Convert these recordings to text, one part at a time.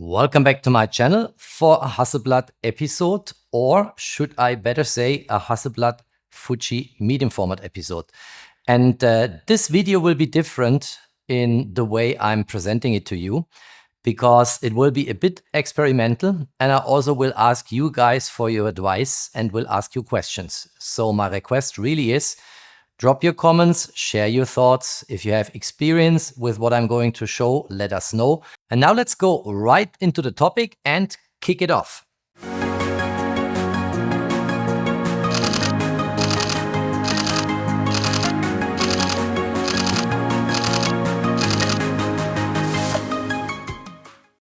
Welcome back to my channel for a Hasselblad episode, or should I better say a Hasselblad Fuji medium format episode. And this video will be different in the way I'm presenting it to you, because it will be a bit experimental, and I also will ask you guys for your advice and will ask you questions. So my request really is, drop your comments, share your thoughts. If you have experience with what I'm going to show, let us know. And now let's go right into the topic and kick it off.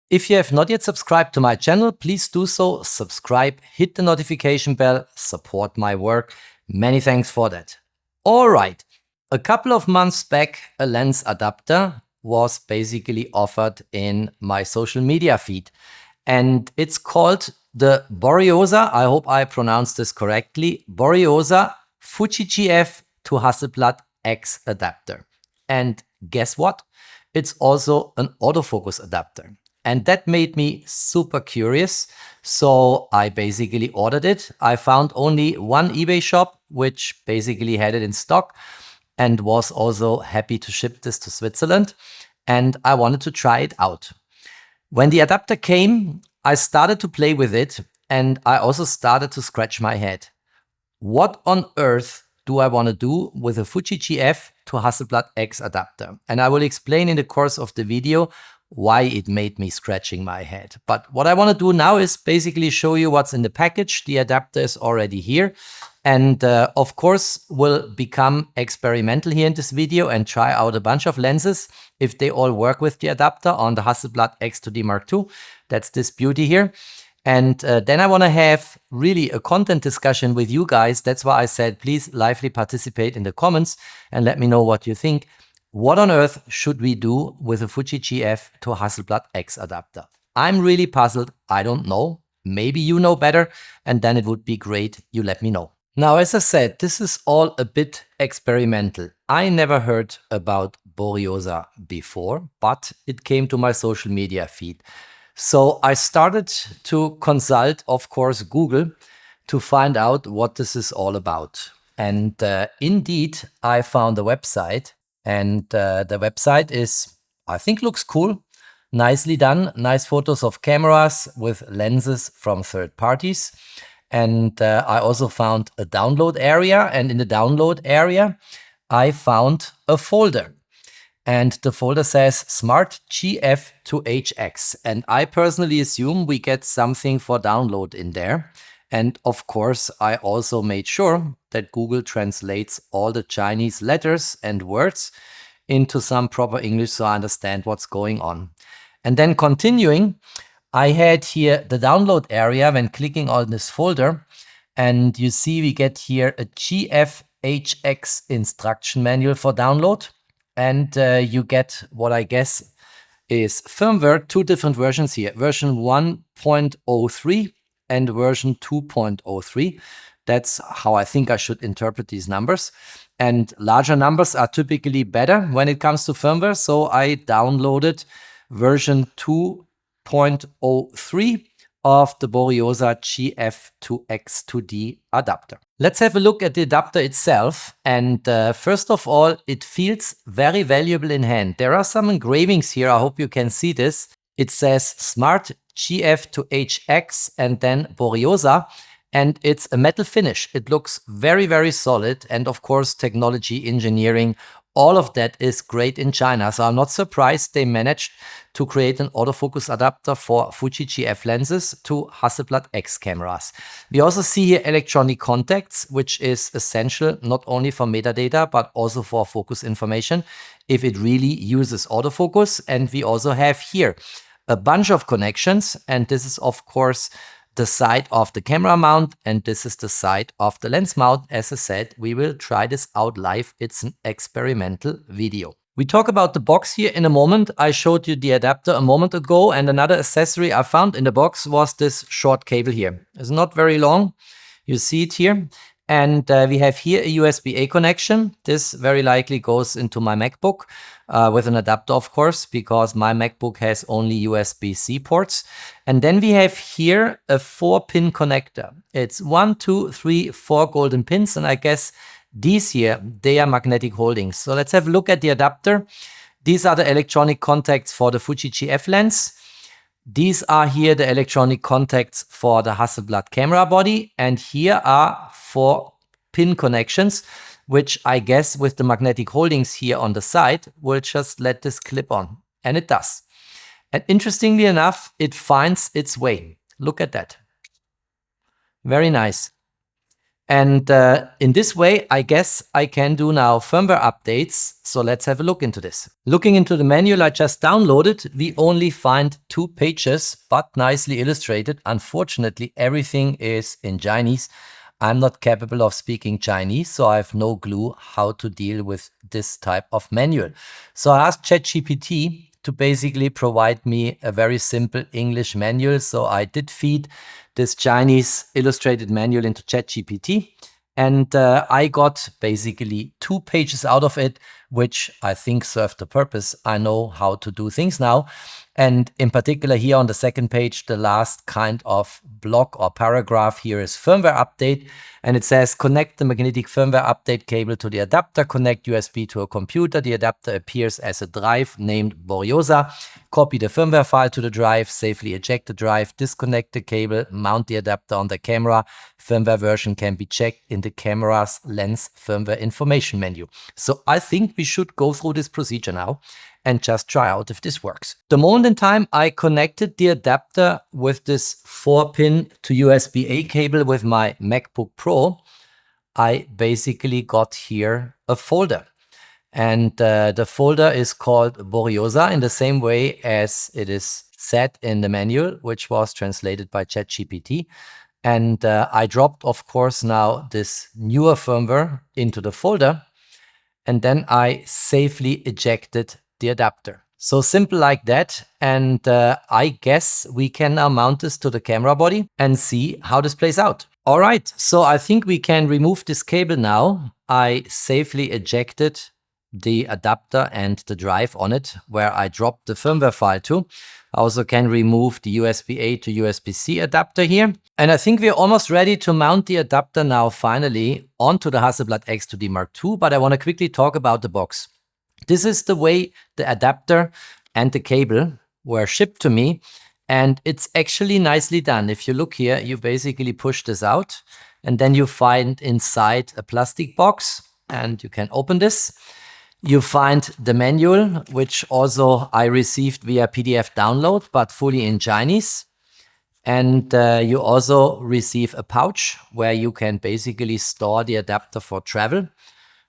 If you have not yet subscribed to my channel, please do so. Subscribe, hit the notification bell, support my work. Many thanks for that. All right, a couple of months back, a lens adapter was basically offered in my social media feed. And it's called the Boryoza, I hope I pronounced this correctly, Boryoza Fuji GF to Hasselblad-X adapter. And guess what? It's also an autofocus adapter. And that made me super curious. So I basically ordered it. I found only one eBay shop, which basically had it in stock and was also happy to ship this to Switzerland. And I wanted to try it out. When the adapter came, I started to play with it, and I also started to scratch my head. What on earth do I want to do with a Fuji GF to Hasselblad-X adapter? And I will explain in the course of the video why it made me scratching my head. But what I want to do now is basically show you what's in the package. The adapter is already here. And of course, we'll become experimental here in this video and try out a bunch of lenses if they all work with the adapter on the Hasselblad X2D Mark II. That's this beauty here. And then I want to have really a content discussion with you guys. That's why I said, please lively participate in the comments and let me know what you think. What on earth should we do with a Fuji GF to Hasselblad-X adapter? I'm really puzzled. I don't know. Maybe you know better, and then it would be great you let me know. Now, as I said, this is all a bit experimental. I never heard about Boryoza before, but it came to my social media feed. So I started to consult, of course, Google to find out what this is all about. And indeed, I found a website. And the website is, I think, looks cool, nicely done, nice photos of cameras with lenses from third parties. And I also found a download area, and in the download area, I found a folder. And the folder says Smart GF to HX. And I personally assume we get something for download in there. And of course, I also made sure that Google translates all the Chinese letters and words into some proper English so I understand what's going on. And then continuing, I had here the download area when clicking on this folder. And you see we get here a GF-HX instruction manual for download. And you get what I guess is firmware, two different versions here, version 1.03 and version 2.03. That's how I think I should interpret these numbers. And larger numbers are typically better when it comes to firmware. So I downloaded version 2.03 of the Boryoza GF-X2D adapter. Let's have a look at the adapter itself. And first of all, it feels very valuable in hand. There are some engravings here. I hope you can see this. It says Smart GF to HX and then Boryoza, and it's a metal finish. It looks very, very solid. And of course, technology, engineering, all of that is great in China. So I'm not surprised they managed to create an autofocus adapter for Fuji GF lenses to Hasselblad-X cameras. We also see here electronic contacts, which is essential not only for metadata, but also for focus information if it really uses autofocus. And we also have here a bunch of connections, and this is of course the side of the camera mount, and this is the side of the lens mount. As I said, we will try this out live. It's an experimental video. We talk about the box here in a moment. I showed you the adapter a moment ago, and another accessory I found in the box was this short cable here. It's not very long. You see it here. And we have here a USB-A connection. This very likely goes into my MacBook with an adapter, of course, because my MacBook has only USB-C ports. And then we have here a 4-pin connector. It's 1, 2, 3, 4 golden pins. And I guess these here, they are magnetic holdings. So let's have a look at the adapter. These are the electronic contacts for the Fuji GF lens. These are here the electronic contacts for the Hasselblad camera body. And here are 4 pin connections, which I guess with the magnetic holdings here on the side will just let this clip on. And it does. And interestingly enough, it finds its way. Look at that. Very nice. And in this way, I guess I can do now firmware updates. So let's have a look into this. Looking into the manual I just downloaded, we only find 2 pages, but nicely illustrated. Unfortunately, everything is in Chinese. I'm not capable of speaking Chinese, so I have no clue how to deal with this type of manual. So I asked ChatGPT to basically provide me a very simple English manual. So I did feed this Chinese illustrated manual into ChatGPT, and I got basically 2 pages out of it, which I think served the purpose. I know how to do things now. And in particular here on the second page, the last kind of block or paragraph here is firmware update. And it says connect the magnetic firmware update cable to the adapter, connect USB to a computer. The adapter appears as a drive named Boryoza. Copy the firmware file to the drive, safely eject the drive, disconnect the cable, mount the adapter on the camera. Firmware version can be checked in the camera's lens firmware information menu. So I think we should go through this procedure now and just try out if this works. The moment in time I connected the adapter with this 4-pin to USB-A cable with my MacBook Pro, I basically got here a folder. And the folder is called Boryoza in the same way as it is said in the manual, which was translated by ChatGPT. And I dropped, of course, now this newer firmware into the folder. And then I safely ejected the adapter. So simple like that. And I guess we can now mount this to the camera body and see how this plays out. All right, so I think we can remove this cable now. I safely ejected the adapter and the drive on it, where I dropped the firmware file to. I also can remove the USB-A to USB-C adapter here. And I think we're almost ready to mount the adapter now finally onto the Hasselblad X2D Mark II, but I want to quickly talk about the box. This is the way the adapter and the cable were shipped to me, and it's actually nicely done. If you look here, you basically push this out, and then you find inside a plastic box, and you can open this. You find the manual, which also I received via PDF download, but fully in Chinese. And you also receive a pouch where you can basically store the adapter for travel,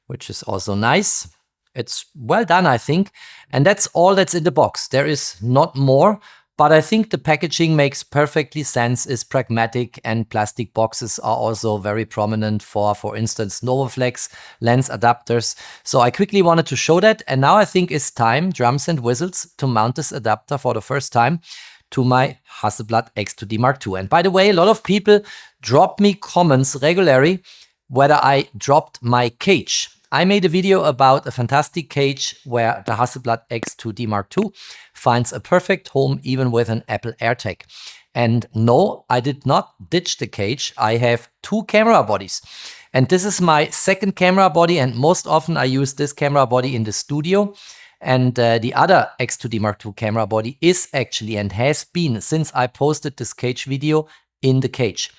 which is also nice. It's well done, I think. And that's all that's in the box. There is not more, but I think the packaging makes perfectly sense, is pragmatic, and plastic boxes are also very prominent for instance, Novaflex lens adapters. So I quickly wanted to show that. And now I think it's time, drums and whistles, to mount this adapter for the first time to my Hasselblad X2D Mark II. And by the way, a lot of people drop me comments regularly whether I dropped my cage. I made a video about a fantastic cage where the Hasselblad X2D Mark II finds a perfect home even with an Apple AirTag. And no, I did not ditch the cage. I have 2 camera bodies. And this is my second camera body, and most often I use this camera body in the studio. And the other X2D Mark II camera body is actually, and has been since I posted this cage video, in the cage.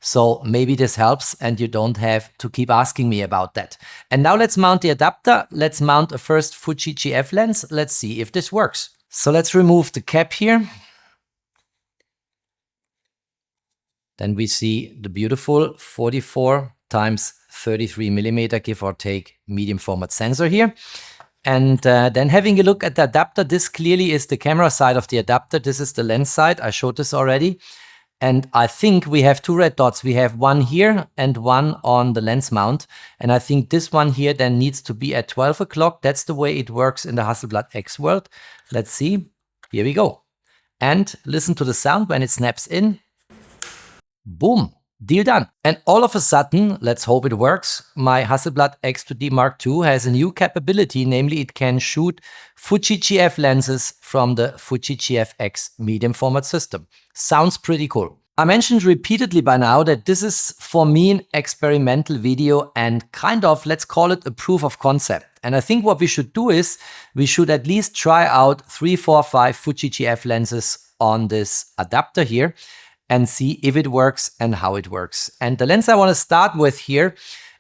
So maybe this helps and you don't have to keep asking me about that. And now let's mount the adapter. Let's mount a first Fuji GF lens. Let's see if this works. So let's remove the cap here. Then we see the beautiful 44 × 33 millimeter, give or take, medium format sensor here. And then having a look at the adapter, this clearly is the camera side of the adapter. This is the lens side. I showed this already. And I think we have 2 red dots. We have one here and one on the lens mount. And I think this one here then needs to be at 12 o'clock. That's the way it works in the Hasselblad-X world. Let's see. Here we go. And listen to the sound when it snaps in. Boom. Deal done. And all of a sudden, let's hope it works, my Hasselblad X2D Mark II has a new capability, namely it can shoot Fuji GF lenses from the Fuji GFX medium format system. Sounds pretty cool. I mentioned repeatedly by now that this is for me an experimental video and kind of, let's call it a proof of concept. And I think what we should do is we should at least try out 3, 4, 5 Fuji GF lenses on this adapter here and see if it works and how it works. And the lens I want to start with here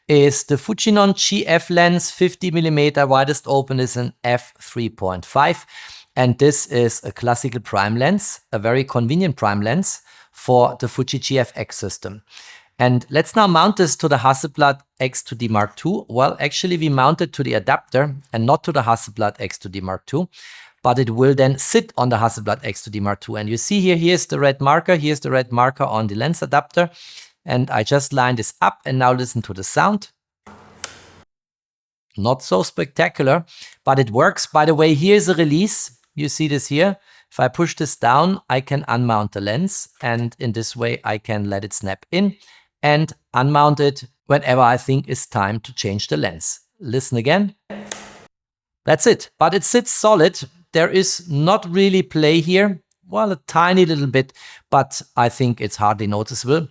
is the Fujinon GF lens, 50mm widest open is an f3.5. And this is a classical prime lens, a very convenient prime lens for the Fuji GFX system. And let's now mount this to the Hasselblad X2D Mark II. Well, actually we mount it to the adapter and not to the Hasselblad X2D Mark II. But it will then sit on the Hasselblad X2D Mark II. And you see here, here's the red marker. Here's the red marker on the lens adapter. And I just line this up and now listen to the sound. Not so spectacular, but it works. By the way, here's a release. You see this here. If I push this down, I can unmount the lens. And in this way, I can let it snap in and unmount it whenever I think it's time to change the lens. Listen again. That's it. But it sits solid. There is not really play here. Well, a tiny little bit, but I think it's hardly noticeable.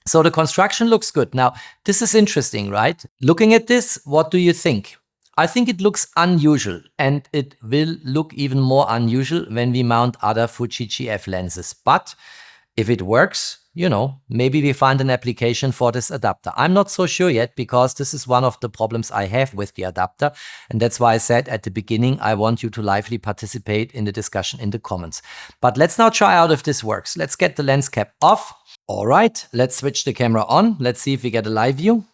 So the construction looks good. Now, this is interesting, right? Looking at this, what do you think? I think it looks unusual, and it will look even more unusual when we mount other Fuji GF lenses. But if it works, you know, maybe we find an application for this adapter. I'm not so sure yet, because this is one of the problems I have with the adapter. And that's why I said at the beginning, I want you to lively participate in the discussion in the comments. But let's now try out if this works. Let's get the lens cap off. All right, let's switch the camera on. Let's see if we get a live view.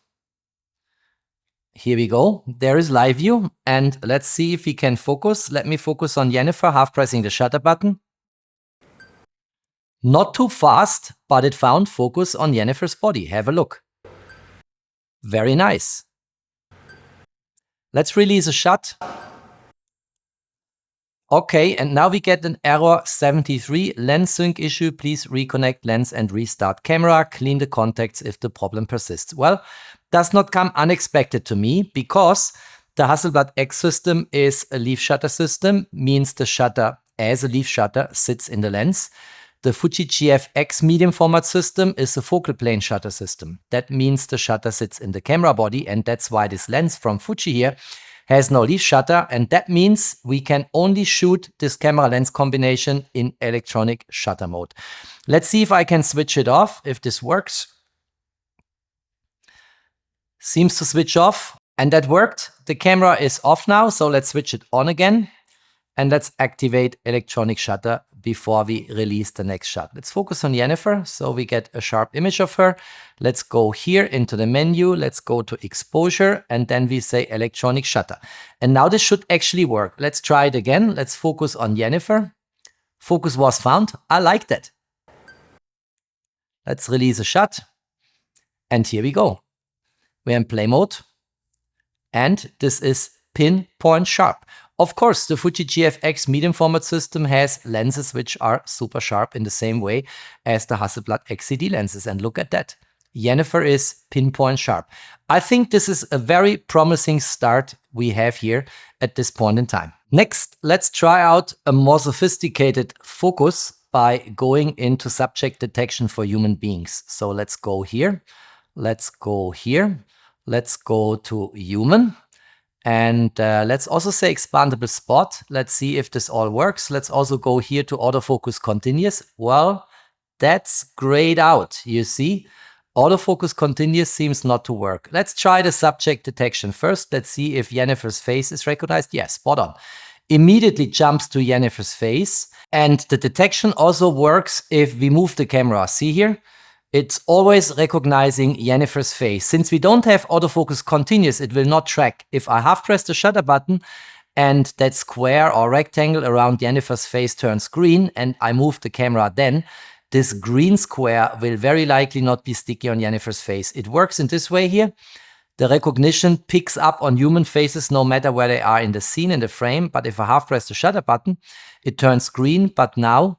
Here we go. There is live view. And let's see if we can focus. Let me focus on Jennifer, half pressing the shutter button. Not too fast, but it found focus on Jennifer's body. Have a look. Very nice. Let's release a shot. Okay, and now we get an error 73, lens sync issue. Please reconnect lens and restart camera. Clean the contacts if the problem persists. Well, does not come unexpected to me, because the Hasselblad-X system is a leaf shutter system, means the shutter as a leaf shutter sits in the lens. The Fuji GFX medium format system is a focal plane shutter system. That means the shutter sits in the camera body, and that's why this lens from Fuji here has no leaf shutter, and that means we can only shoot this camera lens combination in electronic shutter mode. Let's see if I can switch it off, if this works. Seems to switch off, and that worked. The camera is off now, so let's switch it on again. And let's activate electronic shutter before we release the next shot. Let's focus on Jennifer so we get a sharp image of her. Let's go here into the menu. Let's go to exposure, and then we say electronic shutter. And now this should actually work. Let's try it again. Let's focus on Jennifer. Focus was found. I like that. Let's release a shot. And here we go. We're in play mode. And this is pinpoint sharp. Of course, the Fuji GFX medium format system has lenses which are super sharp in the same way as the Hasselblad XCD lenses. And look at that. Jennifer is pinpoint sharp. I think this is a very promising start we have here at this point in time. Next, let's try out a more sophisticated focus by going into subject detection for human beings. So let's go here. Let's go here. Let's go to human. And let's also say expandable spot. Let's see if this all works. Let's also go here to autofocus continuous. Well, that's grayed out. You see, autofocus continuous seems not to work. Let's try the subject detection first. Let's see if Jennifer's face is recognized. Yes, spot on. Immediately jumps to Jennifer's face. And the detection also works if we move the camera. See here? It's always recognizing Jennifer's face. Since we don't have autofocus continuous, it will not track. If I half press the shutter button and that square or rectangle around Jennifer's face turns green and I move the camera, then this green square will very likely not be sticky on Jennifer's face. It works in this way here. The recognition picks up on human faces no matter where they are in the scene, in the frame. But if I half press the shutter button, it turns green. But now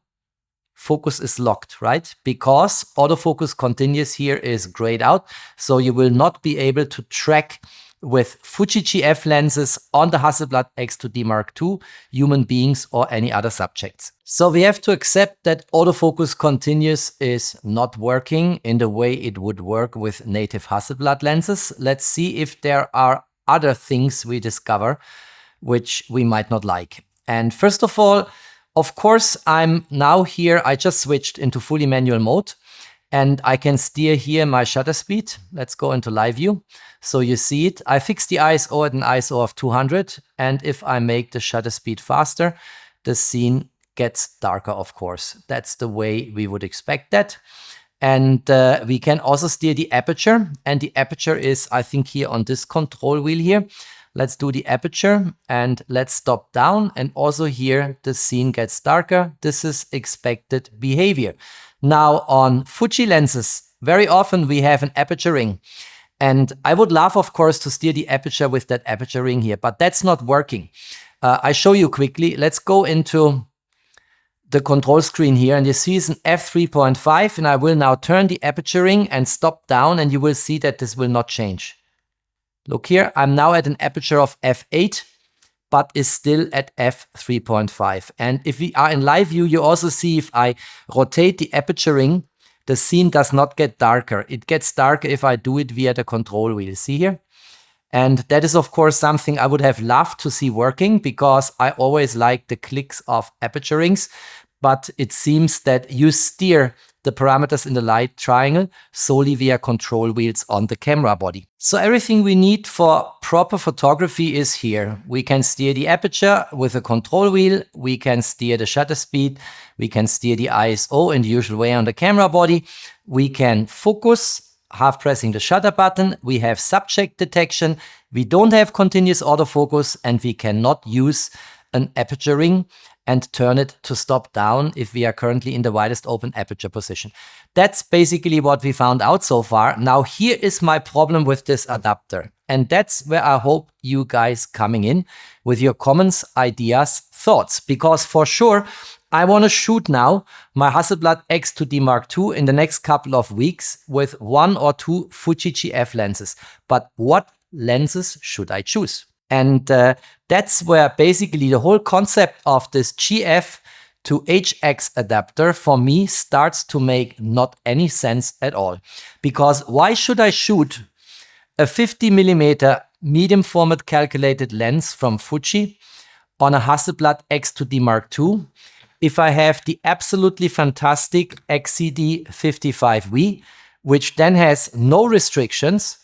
focus is locked, right? Because autofocus continuous here is grayed out, so you will not be able to track with Fuji GF lenses on the Hasselblad X2D II, human beings or any other subjects. So we have to accept that autofocus continuous is not working in the way it would work with native Hasselblad lenses. Let's see if there are other things we discover which we might not like. And first of all, of course, I'm now here, I just switched into fully manual mode. And I can steer here my shutter speed. Let's go into live view. So you see it. I fixed the ISO at an ISO of 200. And if I make the shutter speed faster, the scene gets darker, of course. That's the way we would expect that. And we can also steer the aperture. And the aperture is, I think, here on this control wheel here. Let's do the aperture and let's stop down. And also here, the scene gets darker. This is expected behavior. Now on Fuji lenses, very often we have an aperture ring. And I would love, of course, to steer the aperture with that aperture ring here, but that's not working. I show you quickly. Let's go into the control screen here and you see it's an f3.5 and I will now turn the aperture ring and stop down and you will see that this will not change. Look here, I'm now at an aperture of f8. But is still at f3.5. And if we are in live view, you also see if I rotate the aperture ring, the scene does not get darker. It gets darker if I do it via the control wheel. See here? And that is, of course, something I would have loved to see working because I always like the clicks of aperture rings. But it seems that you steer the parameters in the light triangle solely via control wheels on the camera body. So everything we need for proper photography is here. We can steer the aperture with a control wheel. We can steer the shutter speed. We can steer the ISO in the usual way on the camera body. We can focus, half pressing the shutter button. We have subject detection. We don't have continuous autofocus and we cannot use an aperture ring and turn it to stop down if we are currently in the widest open aperture position. That's basically what we found out so far. Now here is my problem with this adapter. And that's where I hope you guys coming in with your comments, ideas, thoughts. Because for sure, I want to shoot now my Hasselblad X2D II in the next couple of weeks with 1 or 2 Fuji GF lenses. But what lenses should I choose? And that's where basically the whole concept of this GF to HX adapter for me starts to make not any sense at all. Because why should I shoot a 50mm medium format calculated lens from Fuji on a Hasselblad X2D II if I have the absolutely fantastic XCD55V, which then has no restrictions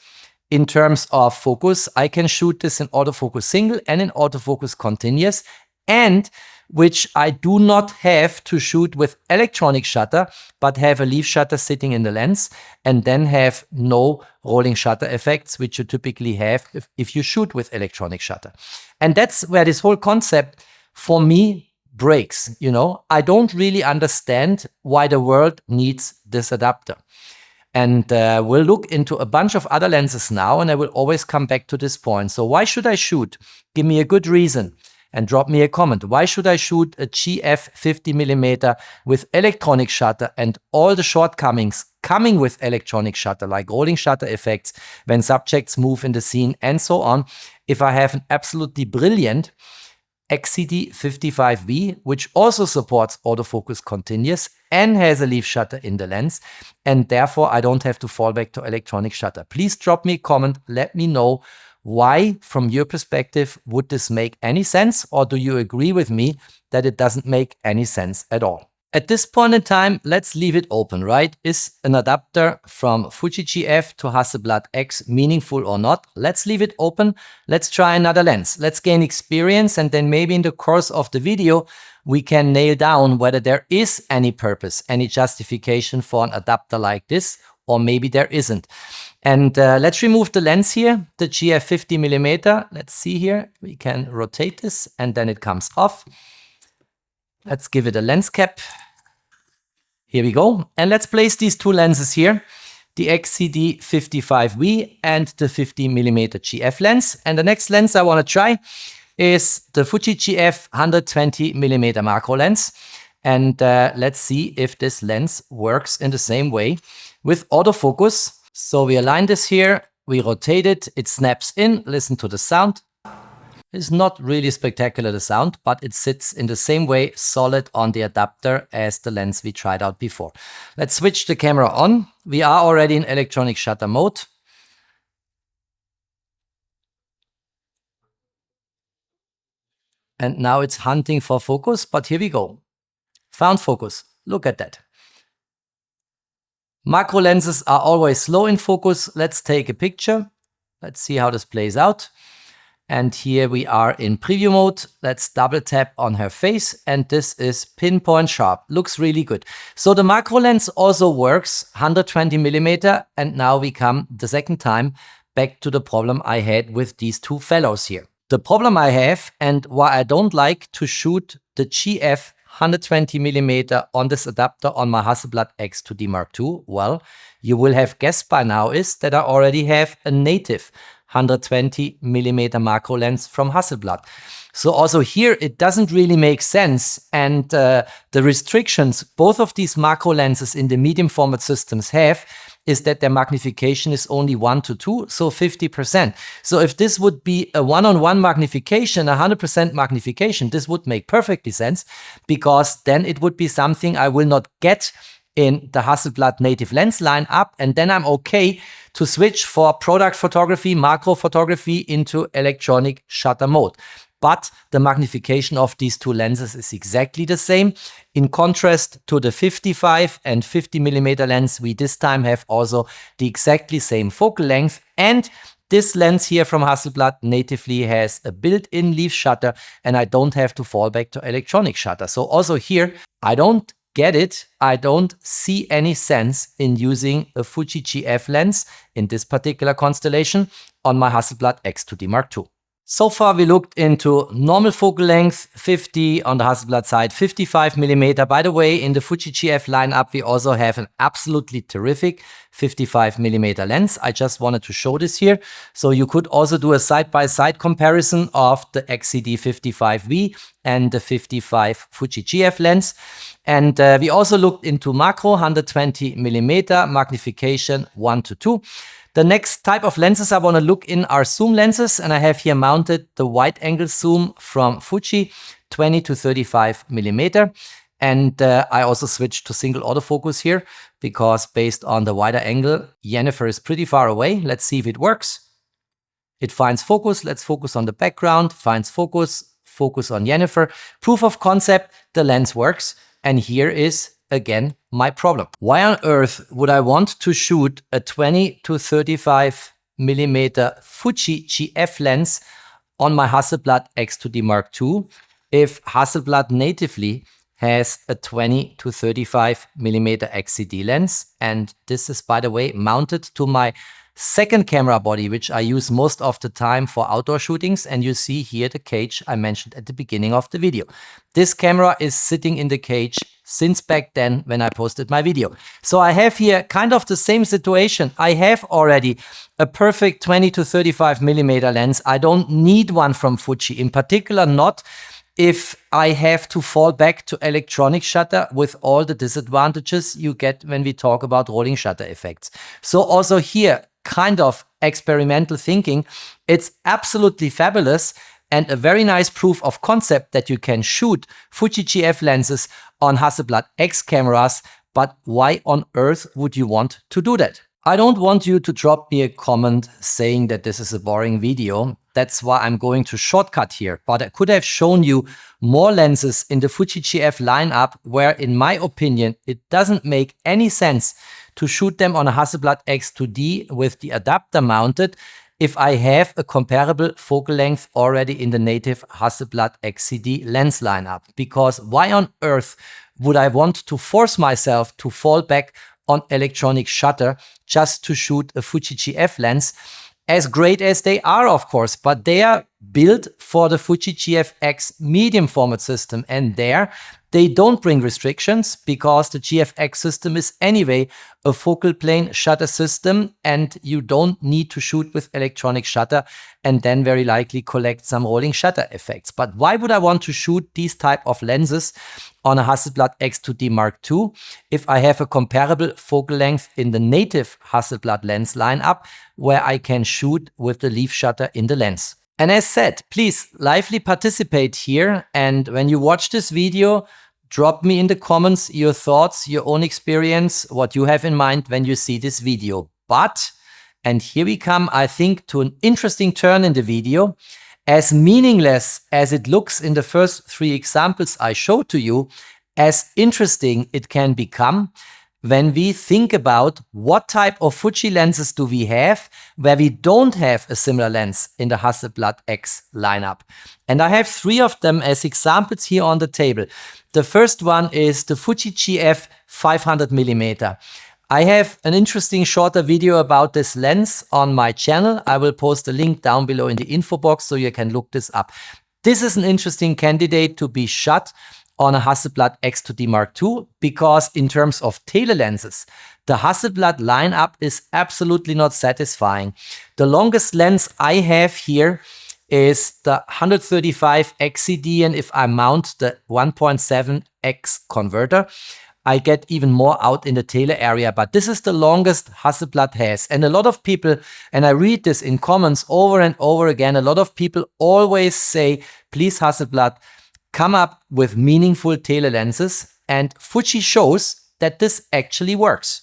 in terms of focus? I can shoot this in autofocus single and in autofocus continuous, and which I do not have to shoot with electronic shutter, but have a leaf shutter sitting in the lens and then have no rolling shutter effects, which you typically have if you shoot with electronic shutter. And that's where this whole concept for me breaks. You know, I don't really understand why the world needs this adapter. And we'll look into a bunch of other lenses now, and I will always come back to this point. So why should I shoot? Give me a good reason and drop me a comment. Why should I shoot a GF 50mm with electronic shutter and all the shortcomings coming with electronic shutter, like rolling shutter effects when subjects move in the scene and so on, if I have an absolutely brilliant XCD55V, which also supports autofocus continuous and has a leaf shutter in the lens, and therefore I don't have to fall back to electronic shutter? Please drop me a comment, let me know why, from your perspective, would this make any sense, or do you agree with me that it doesn't make any sense at all? At this point in time, let's leave it open, right? Is an adapter from Fuji GF to Hasselblad-X meaningful or not? Let's leave it open. Let's try another lens. Let's gain experience, and then maybe in the course of the video, we can nail down whether there is any purpose, any justification for an adapter like this, or maybe there isn't. And let's remove the lens here, the GF 50mm. Let's see here. We can rotate this, and then it comes off. Let's give it a lens cap. Here we go. And let's place these two lenses here, the XCD55V and the 50mm GF lens. And the next lens I want to try is the Fuji GF 120mm macro lens. And let's see if this lens works in the same way with autofocus. So we align this here, we rotate it, it snaps in, listen to the sound. It's not really spectacular, the sound, but it sits in the same way solid on the adapter as the lens we tried out before. Let's switch the camera on. We are already in electronic shutter mode. And now it's hunting for focus, but here we go. Found focus. Look at that. Macro lenses are always slow in focus. Let's take a picture. Let's see how this plays out. And here we are in preview mode. Let's double tap on her face. And this is pinpoint sharp. Looks really good. So the macro lens also works 120 millimeter. And now we come the second time back to the problem I had with these two fellows here. The problem I have, and why I don't like to shoot the GF 120 millimeter on this adapter on my Hasselblad X2D II, well, you will have guessed by now, is that I already have a native 120 millimeter macro lens from Hasselblad. So also here, it doesn't really make sense. And the restrictions both of these macro lenses in the medium format systems have is that their magnification is only 1 to 2, so 50%. So if this would be a one-on-one magnification, 100% magnification, this would make perfectly sense, because then it would be something I will not get in the Hasselblad native lens lineup, and then I'm okay to switch for product photography, macro photography into electronic shutter mode. But the magnification of these two lenses is exactly the same. In contrast to the 55 and 50 millimeter lens, we this time have also the exactly same focal length. And this lens here from Hasselblad natively has a built-in leaf shutter, and I don't have to fall back to electronic shutter. So also here, I don't get it. I don't see any sense in using a Fuji GF lens in this particular constellation on my Hasselblad X2D II. So far, we looked into normal focal length, 50 on the Hasselblad side, 55 millimeter. By the way, in the Fuji GF lineup, we also have an absolutely terrific 55 millimeter lens. I just wanted to show this here. So you could also do a side-by-side comparison of the XCD 55V and the 55 Fuji GF lens. And we also looked into macro 120 millimeter magnification 1 to 2. The next type of lenses I want to look in are zoom lenses, and I have here mounted the wide angle zoom from Fuji 20 to 35 millimeter. And I also switched to single autofocus here because based on the wider angle, Jennifer is pretty far away. Let's see if it works. It finds focus. Let's focus on the background. Finds focus. Focus on Jennifer. Proof of concept, the lens works. And here is again my problem. Why on earth would I want to shoot a 20 to 35 millimeter Fuji GF lens on my Hasselblad X2D II if Hasselblad natively has a 20 to 35 millimeter XCD lens? And this is, by the way, mounted to my second camera body, which I use most of the time for outdoor shootings. And you see here the cage I mentioned at the beginning of the video. This camera is sitting in the cage since back then when I posted my video. So I have here kind of the same situation. I have already a perfect 20 to 35 millimeter lens. I don't need one from Fuji, in particular not if I have to fall back to electronic shutter with all the disadvantages you get when we talk about rolling shutter effects. So also here, kind of experimental thinking, it's absolutely fabulous and a very nice proof of concept that you can shoot Fuji GF lenses on Hasselblad X cameras, but why on earth would you want to do that? I don't want you to drop me a comment saying that this is a boring video. That's why I'm going to shortcut here, but I could have shown you more lenses in the Fuji GF lineup where, in my opinion, it doesn't make any sense to shoot them on a Hasselblad X2D with the adapter mounted if I have a comparable focal length already in the native Hasselblad XCD lens lineup. Because why on earth would I want to force myself to fall back on electronic shutter just to shoot a Fuji GF lens? As great as they are, of course, but they are built for the Fuji GFX medium format system, and there They don't bring restrictions because the GFX system is anyway a focal plane shutter system, and you don't need to shoot with electronic shutter and then very likely collect some rolling shutter effects. But why would I want to shoot these type of lenses on a Hasselblad X2D Mark II if I have a comparable focal length in the native Hasselblad lens lineup where I can shoot with the leaf shutter in the lens? And as said, please lively participate here, and when you watch this video, drop me in the comments your thoughts, your own experience, what you have in mind when you see this video. But, and here we come, I think, to an interesting turn in the video. As meaningless as it looks in the first 3 examples I showed to you, as interesting it can become when we think about what type of Fuji lenses do we have where we don't have a similar lens in the Hasselblad-X lineup. And I have 3 of them as examples here on the table. The first one is the Fuji GF 500mm. I have an interesting shorter video about this lens on my channel. I will post a link down below in the info box so you can look this up. This is an interesting candidate to be shot on a Hasselblad X2D Mark II because in terms of tele lenses, the Hasselblad lineup is absolutely not satisfying. The longest lens I have here is the 135 XCD, and if I mount the 1.7X converter, I get even more out in the tele area, but this is the longest Hasselblad has. And a lot of people, and I read this in comments over and over again, a lot of people always say, please Hasselblad, come up with meaningful tele lenses, and Fuji shows that this actually works.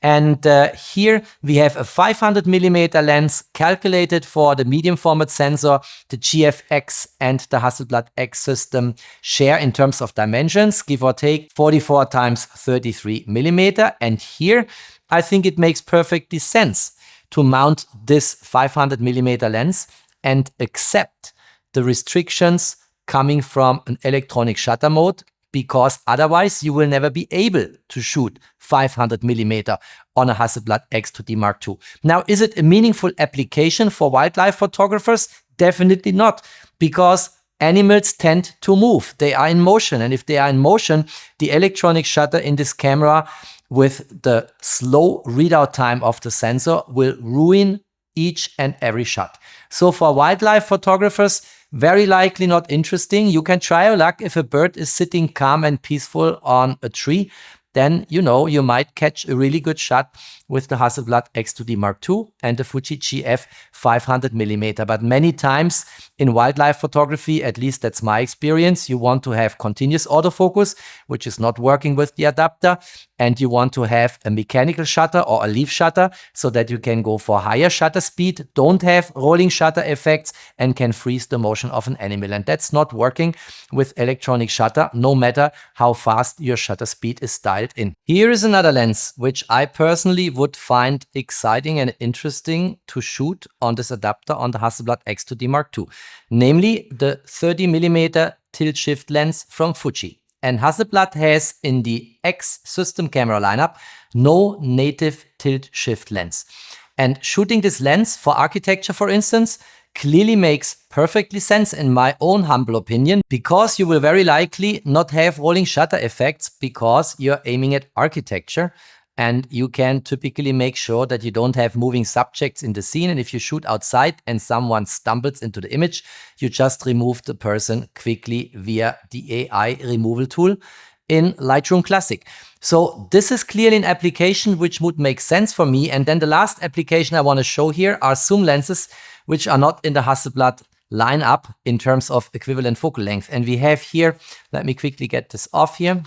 And here we have a 500mm lens calculated for the medium format sensor. The GFX and the Hasselblad-X system share in terms of dimensions, give or take 44 times 33mm. And here I think it makes perfectly sense to mount this 500mm lens and accept the restrictions coming from an electronic shutter mode, because otherwise you will never be able to shoot 500mm on a Hasselblad X2D Mark II. Now, is it a meaningful application for wildlife photographers? Definitely not, because animals tend to move. They are in motion, and if they are in motion, the electronic shutter in this camera with the slow readout time of the sensor will ruin each and every shot. So for wildlife photographers, very likely not interesting. You can try your luck if a bird is sitting calm and peaceful on a tree. Then, you know, you might catch a really good shot with the Hasselblad X2D Mark II and the Fuji GF 500mm. But many times in wildlife photography, at least that's my experience, you want to have continuous autofocus, which is not working with the adapter. And you want to have a mechanical shutter or a leaf shutter so that you can go for higher shutter speed, don't have rolling shutter effects, and can freeze the motion of an animal. And that's not working with electronic shutter, no matter how fast your shutter speed is dialed in. Here is another lens, which I personally would find exciting and interesting to shoot on this adapter on the Hasselblad X2D Mark II, namely the 30mm tilt shift lens from Fuji. And Hasselblad has in the X system camera lineup no native tilt shift lens. And shooting this lens for architecture, for instance, clearly makes perfectly sense in my own humble opinion, because you will very likely not have rolling shutter effects because you're aiming at architecture. And you can typically make sure that you don't have moving subjects in the scene. And if you shoot outside and someone stumbles into the image, you just remove the person quickly via the AI removal tool in Lightroom Classic. So this is clearly an application which would make sense for me. And then the last application I want to show here are zoom lenses, which are not in the Hasselblad lineup in terms of equivalent focal length. And we have here, let me quickly get this off here.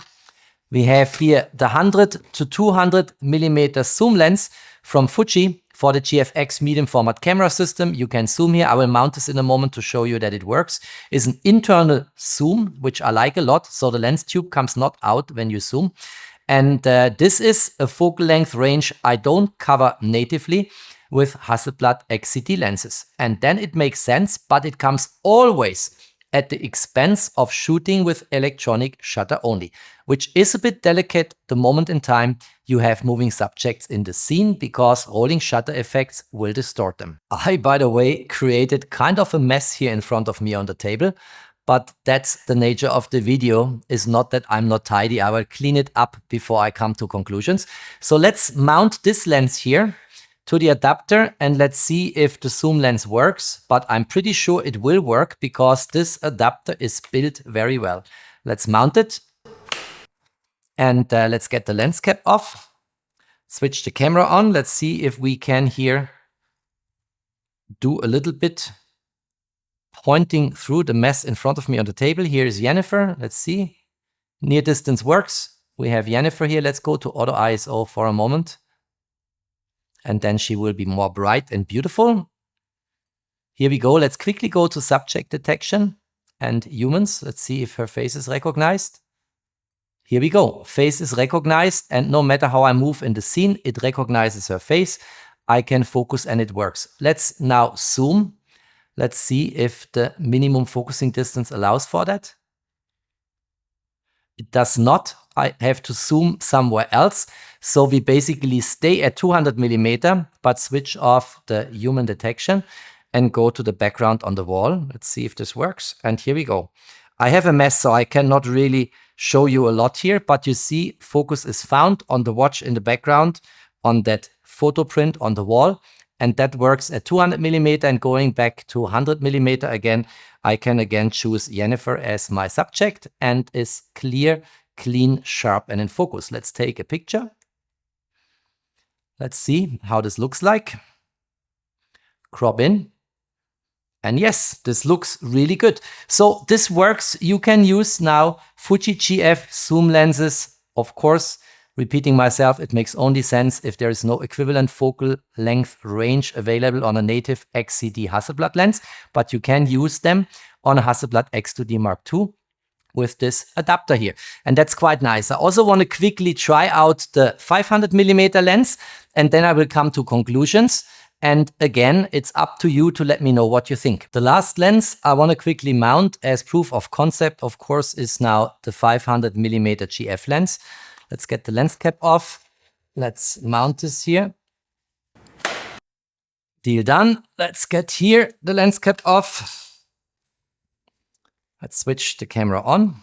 We have here the 100 to 200mm zoom lens from Fuji for the GFX medium format camera system. You can zoom here. I will mount this in a moment to show you that it works. It's an internal zoom, which I like a lot. So the lens tube comes not out when you zoom. And this is a focal length range I don't cover natively with Hasselblad XCD lenses. And then it makes sense, but it comes always at the expense of shooting with electronic shutter only, which is a bit delicate the moment in time you have moving subjects in the scene, because rolling shutter effects will distort them. I, by the way, created kind of a mess here in front of me on the table, but that's the nature of the video, is not that I'm not tidy. I will clean it up before I come to conclusions. So let's mount this lens here to the adapter and let's see if the zoom lens works, but I'm pretty sure it will work because this adapter is built very well. Let's mount it and let's get the lens cap off. Switch the camera on. Let's see if we can here do a little bit pointing through the mess in front of me on the table. Here is Jennifer. Let's see. Near distance works. We have Jennifer here. Let's go to auto ISO for a moment. And then she will be more bright and beautiful. Here we go. Let's quickly go to subject detection and humans. Let's see if her face is recognized. Here we go. Face is recognized, and no matter how I move in the scene, it recognizes her face. I can focus and it works. Let's now zoom. Let's see if the minimum focusing distance allows for that. It does not. I have to zoom somewhere else. So we basically stay at 200 millimeter, but switch off the human detection and go to the background on the wall. Let's see if this works. And here we go. I have a mess, so I cannot really show you a lot here, but you see focus is found on the watch in the background on that photo print on the wall. And that works at 200 millimeter, and going back to 100 millimeter again, I can again choose Jennifer as my subject and is clear, clean, sharp, and in focus. Let's take a picture. Let's see how this looks like. Crop in. And yes, this looks really good. So this works. You can use now Fuji GF zoom lenses. Of course, repeating myself, it makes only sense if there is no equivalent focal length range available on a native XCD Hasselblad lens, but you can use them on a Hasselblad X2D II with this adapter here. And that's quite nice. I also want to quickly try out the 500 millimeter lens, and then I will come to conclusions. And again, it's up to you to let me know what you think. The last lens I want to quickly mount as proof of concept, of course, is now the 500 millimeter GF lens. Let's get the lens cap off. Let's mount this here. Deal done. Let's get here the lens cap off. Let's switch the camera on.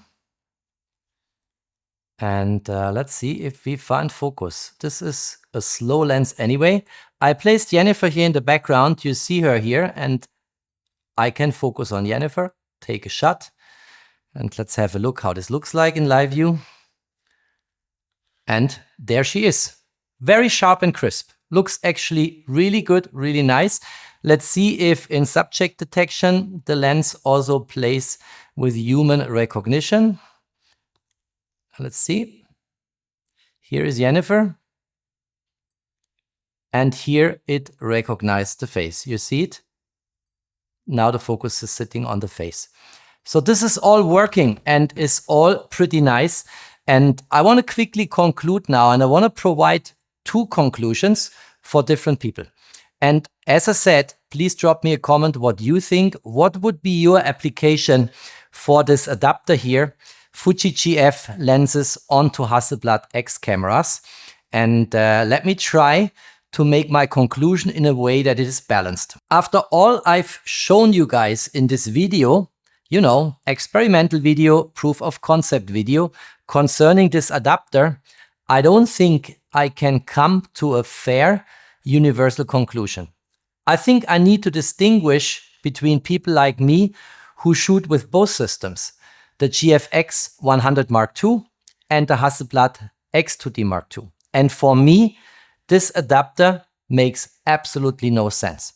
And let's see if we find focus. This is a slow lens anyway. I placed Jennifer here in the background. You see her here, and I can focus on Jennifer. Take a shot. And let's have a look how this looks like in live view. And there she is. Very sharp and crisp. Looks actually really good, really nice. Let's see if in subject detection, the lens also plays with human recognition. Let's see. Here is Jennifer. And here it recognized the face. You see it? Now the focus is sitting on the face. So this is all working and is all pretty nice. And I want to quickly conclude now, and I want to provide two conclusions for different people. And as I said, please drop me a comment what you think. What would be your application for this adapter here? Fuji GF lenses onto Hasselblad-X cameras. And let me try to make my conclusion in a way that it is balanced. After all I've shown you guys in this video, you know, experimental video, proof of concept video concerning this adapter, I don't think I can come to a fair universal conclusion. I think I need to distinguish between people like me who shoot with both systems, the GFX 100 Mark II and the Hasselblad X2D Mark II. And for me, this adapter makes absolutely no sense.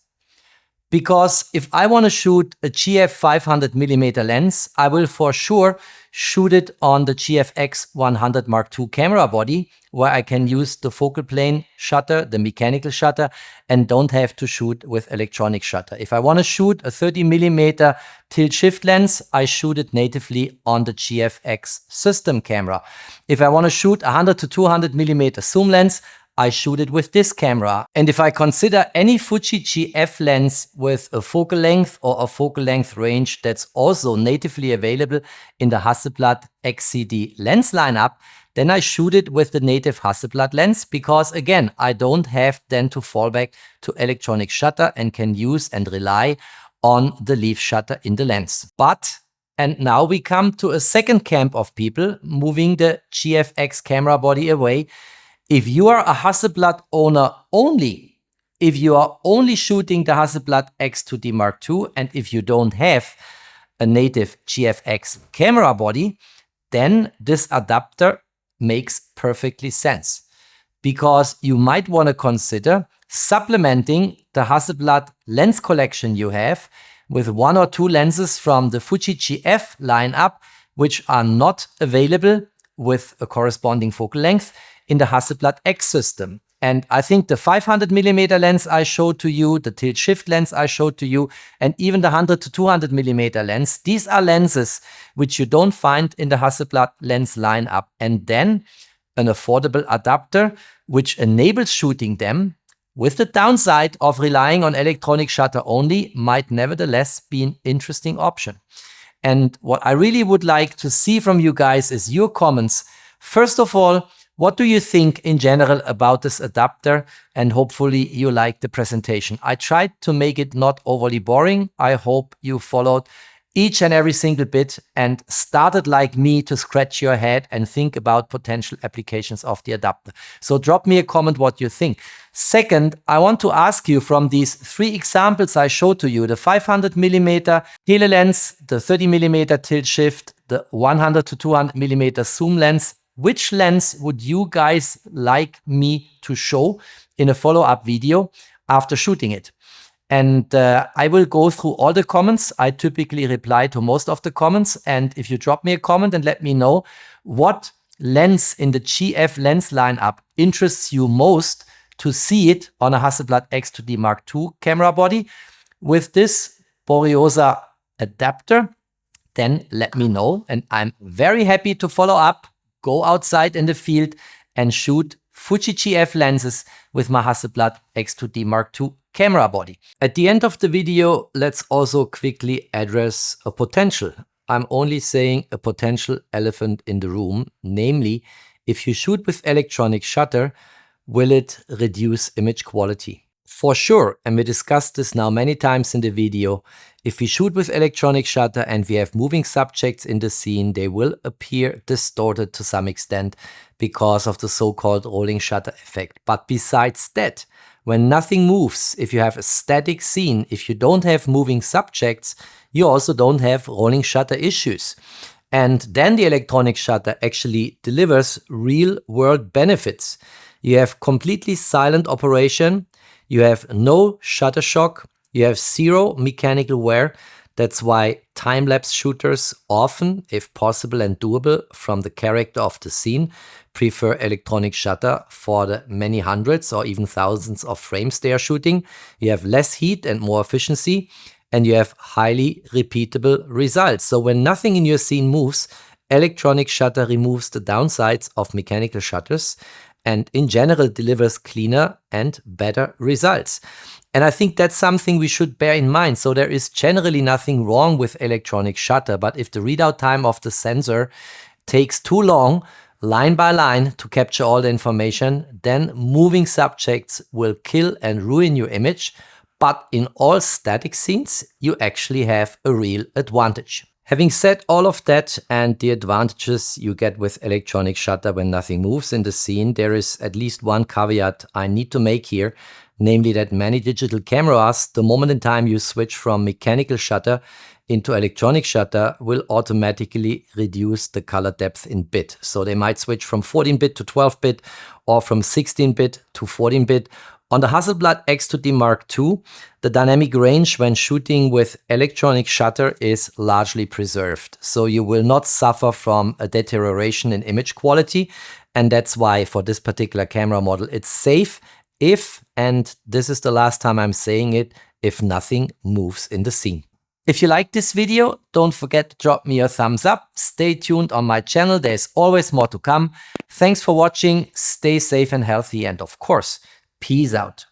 Because if I want to shoot a GF 500 millimeter lens, I will for sure shoot it on the GFX 100 Mark II camera body, where I can use the focal plane shutter, the mechanical shutter, and don't have to shoot with electronic shutter. If I want to shoot a 30 millimeter tilt shift lens, I shoot it natively on the GFX system camera. If I want to shoot 100 to 200 millimeter zoom lens, I shoot it with this camera. And if I consider any Fuji GF lens with a focal length or a focal length range that's also natively available in the Hasselblad XCD lens lineup, then I shoot it with the native Hasselblad lens because, again, I don't have then to fall back to electronic shutter and can use and rely on the leaf shutter in the lens. But And now we come to a second camp of people moving the GFX camera body away. If you are a Hasselblad owner only, if you are only shooting the Hasselblad X2D II, and if you don't have a native GFX camera body, then this adapter makes perfectly sense, because you might want to consider supplementing the Hasselblad lens collection you have with 1 or 2 lenses from the Fuji GF lineup, which are not available with a corresponding focal length in the Hasselblad-X system. And I think the 500mm lens I showed to you, the tilt shift lens I showed to you, and even the 100 to 200mm lens, these are lenses which you don't find in the Hasselblad lens lineup. And then an affordable adapter which enables shooting them, with the downside of relying on electronic shutter only, might nevertheless be an interesting option. And what I really would like to see from you guys is your comments. First of all, what do you think in general about this adapter? And hopefully you like the presentation. I tried to make it not overly boring. I hope you followed each and every single bit and started like me to scratch your head and think about potential applications of the adapter. So drop me a comment what you think. Second, I want to ask you, from these 3 examples I showed to you, the 500mm tele lens, the 30mm tilt shift, the 100 to 200mm zoom lens, which lens would you guys like me to show in a follow-up video after shooting it? And I will go through all the comments. I typically reply to most of the comments. And if you drop me a comment and let me know what lens in the GF lens lineup interests you most to see it on a Hasselblad X2D II camera body with this Boryoza adapter, then let me know. And I'm very happy to follow up, go outside in the field and shoot Fuji GF lenses with my Hasselblad X2D II camera body. At the end of the video, let's also quickly address a potential, I'm only saying a potential elephant in the room, namely, if you shoot with electronic shutter, will it reduce image quality? For sure, and we discussed this now many times in the video, if we shoot with electronic shutter and we have moving subjects in the scene, they will appear distorted to some extent because of the so-called rolling shutter effect. But besides that, when nothing moves, if you have a static scene, if you don't have moving subjects, you also don't have rolling shutter issues. And then the electronic shutter actually delivers real-world benefits. You have completely silent operation, you have no shutter shock, you have 0 mechanical wear. That's why time-lapse shooters often, if possible and doable from the character of the scene, prefer electronic shutter for the many hundreds or even thousands of frames they are shooting. You have less heat and more efficiency, and you have highly repeatable results. So when nothing in your scene moves, electronic shutter removes the downsides of mechanical shutters and in general delivers cleaner and better results. And I think that's something we should bear in mind. So there is generally nothing wrong with electronic shutter, but if the readout time of the sensor takes too long, line by line, to capture all the information, then moving subjects will kill and ruin your image. But in all static scenes, you actually have a real advantage. Having said all of that and the advantages you get with electronic shutter when nothing moves in the scene, there is at least one caveat I need to make here, namely that many digital cameras, the moment in time you switch from mechanical shutter into electronic shutter, will automatically reduce the color depth in bit. So they might switch from 14-bit to 12-bit or from 16-bit to 14-bit. On the Hasselblad X2D II, the dynamic range when shooting with electronic shutter is largely preserved. So you will not suffer from a deterioration in image quality. And that's why for this particular camera model, it's safe if, and this is the last time I'm saying it, if nothing moves in the scene. If you like this video, don't forget to drop me a thumbs up. Stay tuned on my channel. There's always more to come. Thanks for watching. Stay safe and healthy. And of course, peace out.